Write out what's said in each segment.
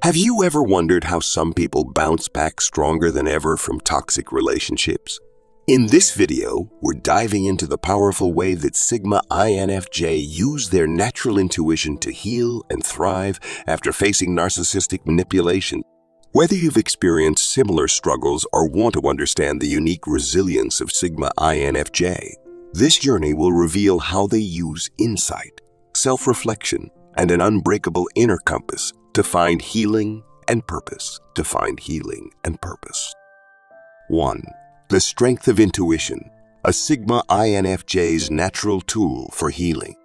Have you ever wondered how some people bounce back stronger than ever from toxic relationships? In this video, we're diving into the powerful way that Sigma INFJ use their natural intuition to heal and thrive after facing narcissistic manipulation. Whether you've experienced similar struggles or want to understand the unique resilience of Sigma INFJ, this journey will reveal how they use insight, self-reflection, and an unbreakable inner compass to find healing and purpose. 1. The strength of intuition, a Sigma INFJ's natural tool for healing.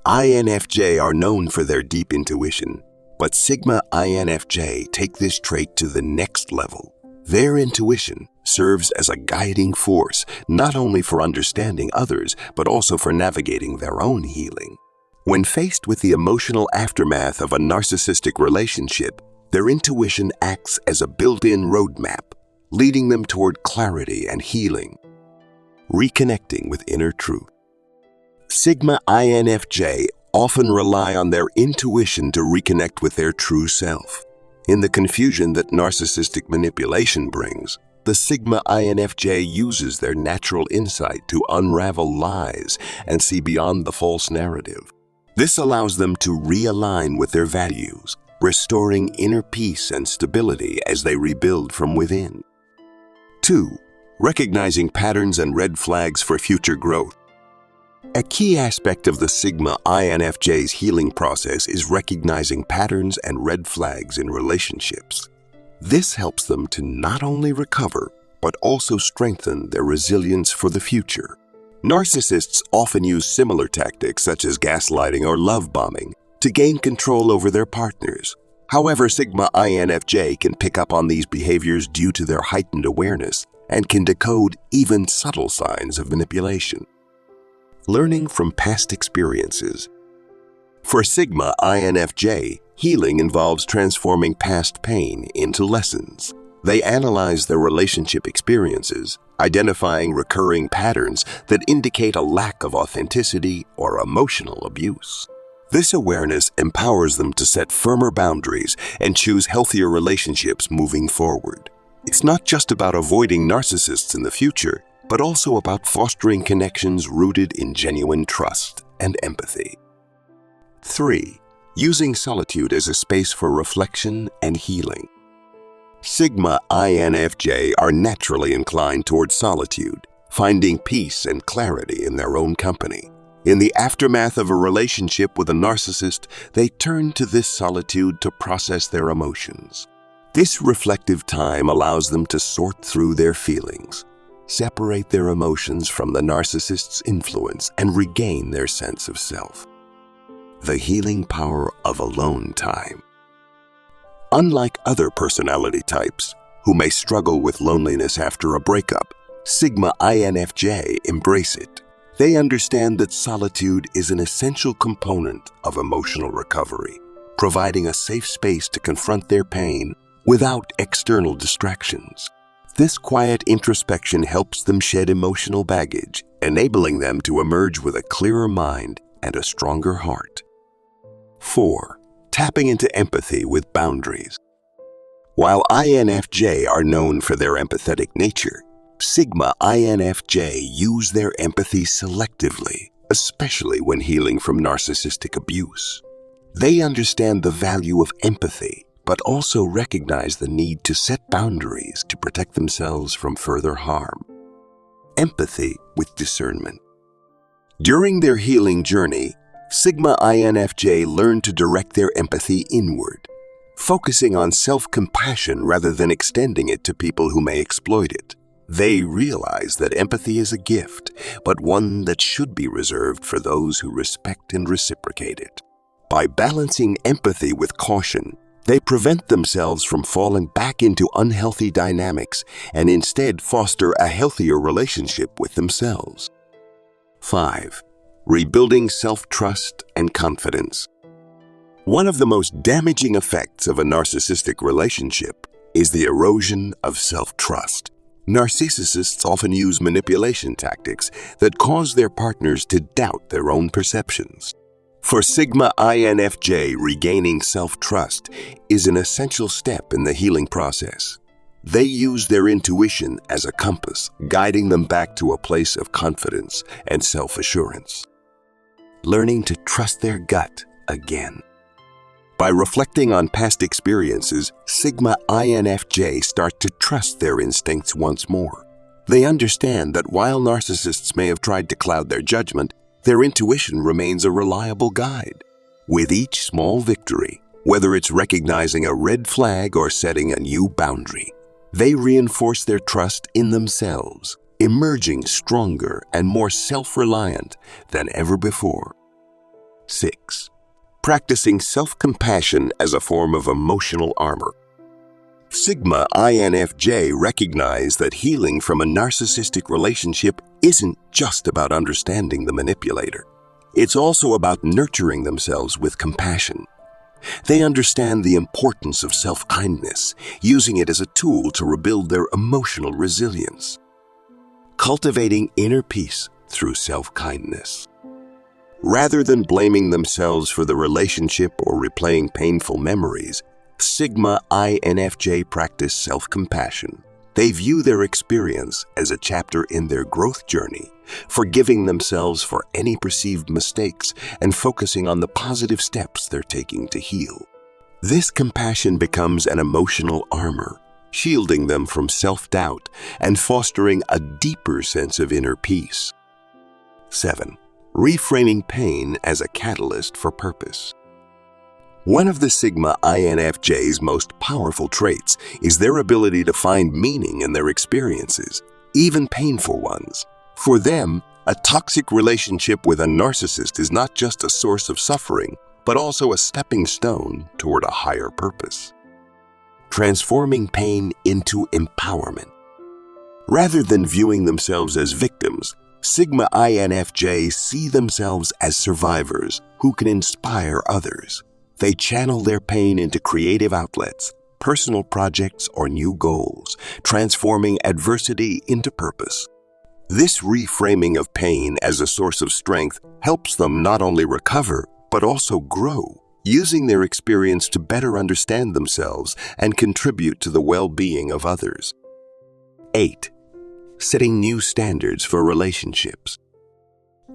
INFJ are known for their deep intuition, but Sigma INFJ take this trait to the next level. Their intuition serves as a guiding force, not only for understanding others, but also for navigating their own healing. When faced with the emotional aftermath of a narcissistic relationship, their intuition acts as a built-in roadmap, leading them toward clarity and healing. Reconnecting with inner truth. Sigma INFJ often rely on their intuition to reconnect with their true self. In the confusion that narcissistic manipulation brings, the Sigma INFJ uses their natural insight to unravel lies and see beyond the false narrative. This allows them to realign with their values, restoring inner peace and stability as they rebuild from within. 2. Recognizing patterns and red flags for future growth. A key aspect of the Sigma INFJ's healing process is recognizing patterns and red flags in relationships. This helps them to not only recover, but also strengthen their resilience for the future. Narcissists often use similar tactics such as gaslighting or love bombing to gain control over their partners. However, Sigma INFJ can pick up on these behaviors due to their heightened awareness and can decode even subtle signs of manipulation. Learning from past experiences. For Sigma INFJ, healing involves transforming past pain into lessons. They analyze their relationship experiences, identifying recurring patterns that indicate a lack of authenticity or emotional abuse. This awareness empowers them to set firmer boundaries and choose healthier relationships moving forward. It's not just about avoiding narcissists in the future, but also about fostering connections rooted in genuine trust and empathy. 3. Using solitude as a space for reflection and healing. Sigma INFJ are naturally inclined towards solitude, finding peace and clarity in their own company. In the aftermath of a relationship with a narcissist, they turn to this solitude to process their emotions. This reflective time allows them to sort through their feelings, separate their emotions from the narcissist's influence, and regain their sense of self. The healing power of alone time. Unlike other personality types, who may struggle with loneliness after a breakup, Sigma INFJ embrace it. They understand that solitude is an essential component of emotional recovery, providing a safe space to confront their pain without external distractions. This quiet introspection helps them shed emotional baggage, enabling them to emerge with a clearer mind and a stronger heart. 4. Tapping into empathy with boundaries. While INFJ are known for their empathetic nature, Sigma INFJ use their empathy selectively, especially when healing from narcissistic abuse. They understand the value of empathy, but also recognize the need to set boundaries to protect themselves from further harm. Empathy with discernment. During their healing journey, Sigma INFJ learn to direct their empathy inward, focusing on self-compassion rather than extending it to people who may exploit it. They realize that empathy is a gift, but one that should be reserved for those who respect and reciprocate it. By balancing empathy with caution, they prevent themselves from falling back into unhealthy dynamics and instead foster a healthier relationship with themselves. 5. Rebuilding self-trust and confidence. One of the most damaging effects of a narcissistic relationship is the erosion of self-trust. Narcissists often use manipulation tactics that cause their partners to doubt their own perceptions. For Sigma INFJ, regaining self-trust is an essential step in the healing process. They use their intuition as a compass, guiding them back to a place of confidence and self-assurance. Learning to trust their gut again. By reflecting on past experiences, Sigma INFJ start to trust their instincts once more. They understand that while narcissists may have tried to cloud their judgment, their intuition remains a reliable guide. With each small victory, whether it's recognizing a red flag or setting a new boundary, they reinforce their trust in themselves, emerging stronger and more self-reliant than ever before. 6. Practicing self-compassion as a form of emotional armor. Sigma INFJ recognize that healing from a narcissistic relationship isn't just about understanding the manipulator. It's also about nurturing themselves with compassion. They understand the importance of self-kindness, using it as a tool to rebuild their emotional resilience. Cultivating inner peace through self-kindness. Rather than blaming themselves for the relationship or replaying painful memories, Sigma INFJ practice self-compassion. They view their experience as a chapter in their growth journey, forgiving themselves for any perceived mistakes and focusing on the positive steps they're taking to heal. This compassion becomes an emotional armor, shielding them from self-doubt and fostering a deeper sense of inner peace. 7. Reframing pain as a catalyst for purpose. One of the Sigma INFJ's most powerful traits is their ability to find meaning in their experiences, even painful ones. For them, a toxic relationship with a narcissist is not just a source of suffering, but also a stepping stone toward a higher purpose. Transforming pain into empowerment. Rather than viewing themselves as victims, Sigma INFJ see themselves as survivors who can inspire others. They channel their pain into creative outlets, personal projects, or new goals, transforming adversity into purpose. This reframing of pain as a source of strength helps them not only recover, but also grow, using their experience to better understand themselves and contribute to the well-being of others. 8. Setting new standards for relationships.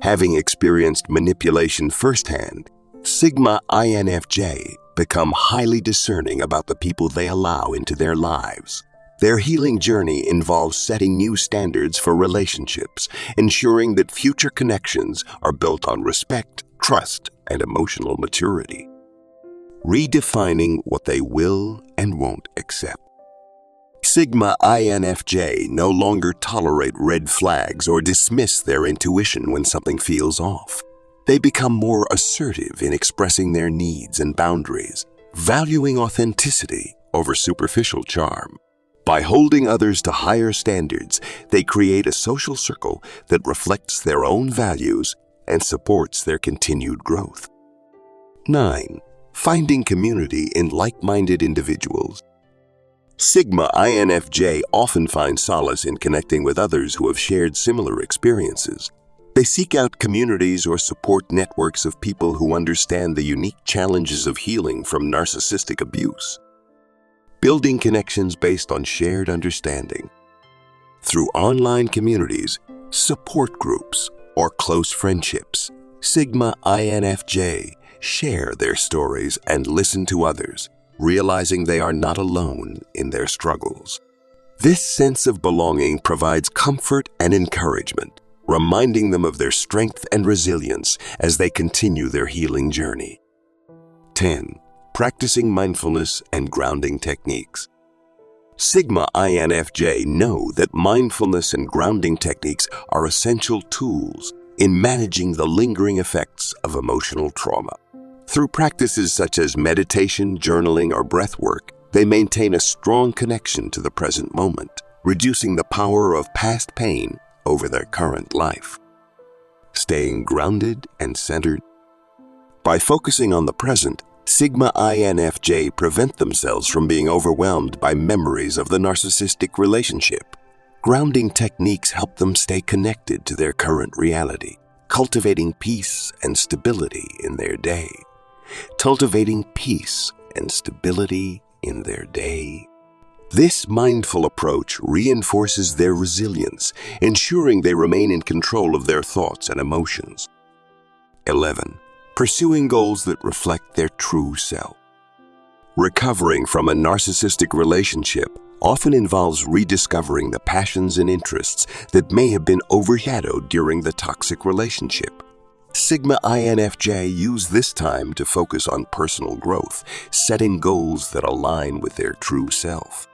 Having experienced manipulation firsthand, Sigma INFJ become highly discerning about the people they allow into their lives. Their healing journey involves setting new standards for relationships, ensuring that future connections are built on respect, trust, and emotional maturity. Redefining what they will and won't accept. Sigma INFJ no longer tolerate red flags or dismiss their intuition when something feels off. They become more assertive in expressing their needs and boundaries, valuing authenticity over superficial charm. By holding others to higher standards, they create a social circle that reflects their own values and supports their continued growth. 9. Finding community in like-minded individuals. Sigma INFJ often find solace in connecting with others who have shared similar experiences. They seek out communities or support networks of people who understand the unique challenges of healing from narcissistic abuse. Building connections based on shared understanding. Through online communities, support groups, or close friendships, Sigma INFJ share their stories and listen to others, realizing they are not alone in their struggles. This sense of belonging provides comfort and encouragement, reminding them of their strength and resilience as they continue their healing journey. 10. Practicing mindfulness and grounding techniques. Sigma INFJ know that mindfulness and grounding techniques are essential tools in managing the lingering effects of emotional trauma. Through practices such as meditation, journaling, or breath work, they maintain a strong connection to the present moment, reducing the power of past pain over their current life. Staying grounded and centered. By focusing on the present, Sigma INFJ prevent themselves from being overwhelmed by memories of the narcissistic relationship. Grounding techniques help them stay connected to their current reality, cultivating peace and stability in their day. Cultivating peace and stability in their day. This mindful approach reinforces their resilience, ensuring they remain in control of their thoughts and emotions. 11. Pursuing goals that reflect their true self. Recovering from a narcissistic relationship often involves rediscovering the passions and interests that may have been overshadowed during the toxic relationship. Sigma INFJ use this time to focus on personal growth, setting goals that align with their true self.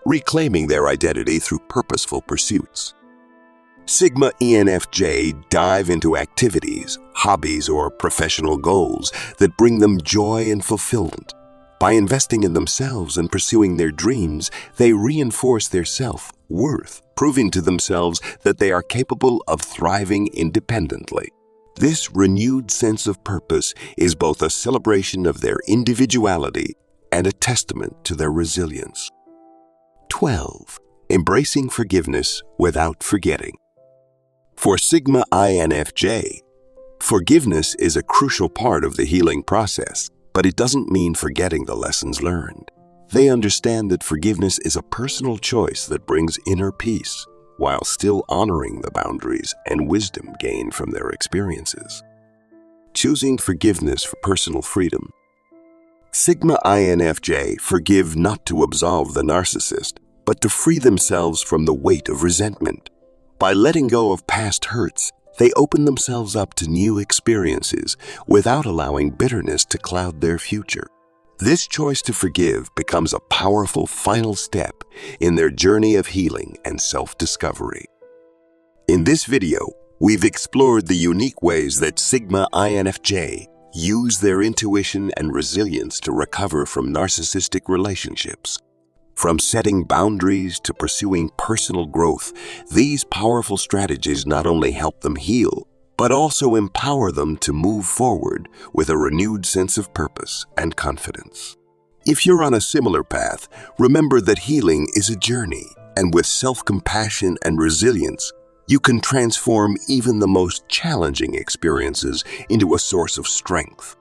Reclaiming their identity through purposeful pursuits. Sigma INFJ dive into activities, hobbies, or professional goals that bring them joy and fulfillment. By investing in themselves and pursuing their dreams, they reinforce their self-worth, proving to themselves that they are capable of thriving independently. This renewed sense of purpose is both a celebration of their individuality and a testament to their resilience. 12. Embracing forgiveness without forgetting. For Sigma INFJ, forgiveness is a crucial part of the healing process, but it doesn't mean forgetting the lessons learned. They understand that forgiveness is a personal choice that brings inner peace, while still honoring the boundaries and wisdom gained from their experiences. Choosing forgiveness for personal freedom. Sigma INFJ forgive not to absolve the narcissist, but to free themselves from the weight of resentment. By letting go of past hurts, they open themselves up to new experiences without allowing bitterness to cloud their future. This choice to forgive becomes a powerful final step in their journey of healing and self-discovery. In this video, we've explored the unique ways that Sigma INFJ use their intuition and resilience to recover from narcissistic relationships. From setting boundaries to pursuing personal growth, these powerful strategies not only help them heal, but also empower them to move forward with a renewed sense of purpose and confidence. If you're on a similar path, remember that healing is a journey, and with self-compassion and resilience, you can transform even the most challenging experiences into a source of strength.